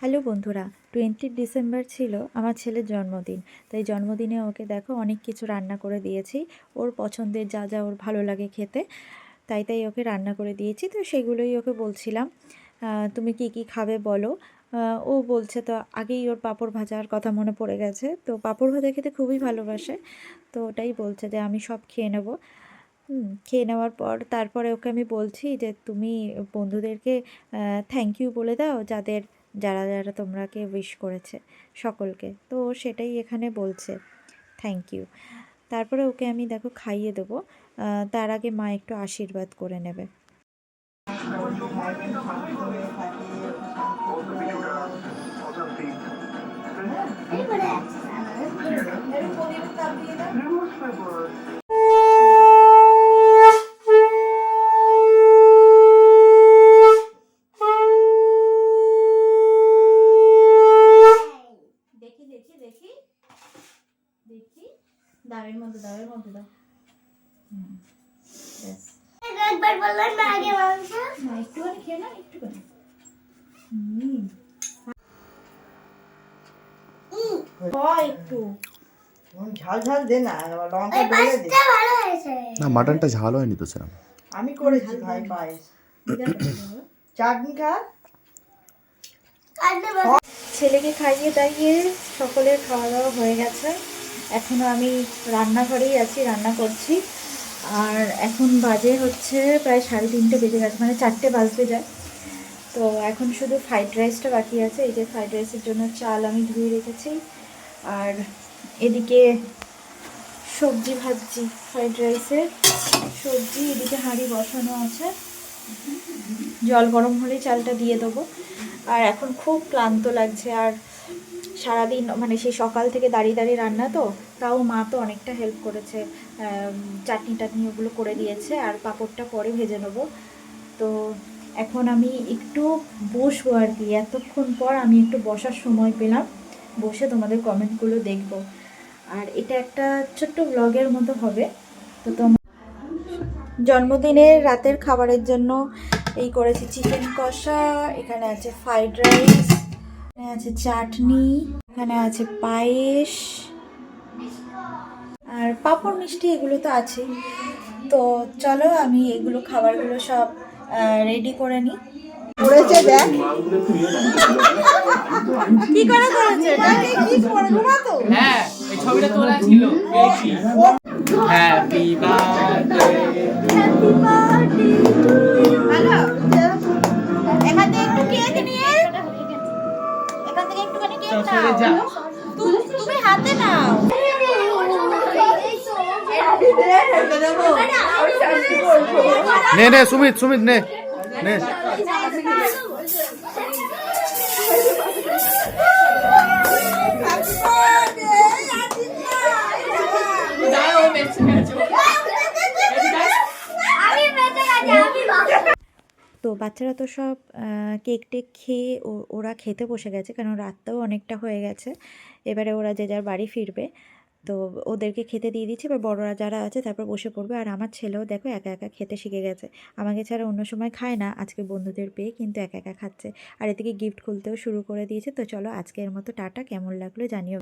Hello বন্ধুরা, 20 December ছিল আমার ছেলের জন্মদিন। তাই জন্মদিনে ওকে দেখো অনেক কিছু রান্না করে দিয়েছি। ওর পছন্দের যা যা ওর ভালো লাগে খেতে, তাই ওকে রান্না করে দিয়েছি। তো সেগুলোই ওকে বলছিলাম, তুমি কি কি খাবে বলো। ও বলছে, তো আগেই ওর পাঁপড় ভাজার কথা মনে পড়ে গেছে। তো পাঁপড় ভাজা খেতে খুবই ভালোবাসে। তো ওটাই বলছে যে আমি সব খেয়ে নেব। খেয়ে নেওয়ার পর তারপরে ওকে আমি বলছি যে তুমি বন্ধুদেরকে থ্যাংক ইউ বলে দাও, যারা যারা তোমরাকে উইশ করেছে সকলকে। তো সেটাই এখানে বলছে, থ্যাংক ইউ। তারপরে ওকে আমি দেখো খাইয়ে দেবো। তার আগে মা একটু আশীর্বাদ করে নেবে। দেখি দেখি দেখি দেখি দাঁড়ের মধ্যে দাও। একবার বললাম না আগে মাংস না, একটুখানি খেয়ে না, একটুখানি। একটু ঝাল ঝাল দে না, লঙ্কা ঢেলে দে। না, মাটনটা ঝাল হয়নি তো সেরকম। আমি করেছি ভাই পায়েস। চাটনি খা। ছেলেকে খাইয়ে দাইয়ে সকলের খাওয়া দাওয়া হয়ে গেছে। এখনও আমি রান্নাঘরেই আছি, রান্না করছি। আর এখন বাজে হচ্ছে প্রায় 3:30 বেজে গেছে, মানে 4টে বাজতে যায়। তো এখন শুধু ফ্রাইড রাইসটা বাকি আছে। এই যে ফ্রাইড রাইসের জন্য চাল আমি ধুয়ে রেখেছি। আর এদিকে সবজি ভাজছি, ফ্রাইড রাইসের সবজি। এদিকে হাঁড়ি বসানো আছে, জল গরম হলেই চালটা দিয়ে দেবো। আর এখন খুব ক্লান্ত লাগছে। আর সারাদিন মানে সেই সকাল থেকে দাঁড়িয়ে দাঁড়িয়ে রান্না, তো তাও মা তো অনেকটা হেল্প করেছে। চাটনি টাটনি ওগুলো করে দিয়েছে। আর পাঁপড়টা পরে ভেজে নেবো। তো এখন আমি একটু বসবো আর কি। এতক্ষণ পর আমি একটু বসার সময় পেলাম, বসে তোমাদের কমেন্টগুলো দেখব। আর এটা একটা ছোট্ট ব্লগের মতো হবে। তো তোমার জন্মদিনের রাতের খাবারের জন্য এই করেছি চিকেন কষা, এখানে আছে ফ্রাইড রাইস, এখানে আছে চাটনি, এখানে আছে পায়েস, আর পাঁপড় মিষ্টি, এগুলো তো আছেই। তো চলো আমি এগুলো খাবারগুলো সব রেডি করে নিই। করেছে দেখ কি করে করেছে কি করবো না তো। হ্যাঁ, এই ছবিটা তোলা ছিল। Happy birthday happy birthday to you. Hello, এখান থেকে একটু কেক নিয়ে, এখান থেকে একটুখানি কেক নাও। তুমি হাতে নাও। নে নে সুমিত নে নে। তো বাচ্চারা তো সব কেক টেক খেয়ে ওরা খেতে বসে গেছে, কারণ রাতটাও অনেকটা হয়ে গেছে। এবারে ওরা যে যার বাড়ি ফিরবে। তো ওদেরকে খেতে দিয়ে দিচ্ছি। এবার বড়রা যারা আছে তারপর বসে পড়বে। আর আমার ছেলেও দেখো একা একা খেতে শিখে গেছে। আমাকে ছাড়া অন্য সময় খায় না, আজকে বন্ধুদের পেয়ে কিন্তু একা একা খাচ্ছে। আর এদিকে গিফট খুলতেও শুরু করে দিয়েছে। তো চলো আজকের মতো টাটা। কেমন লাগলো জানিও।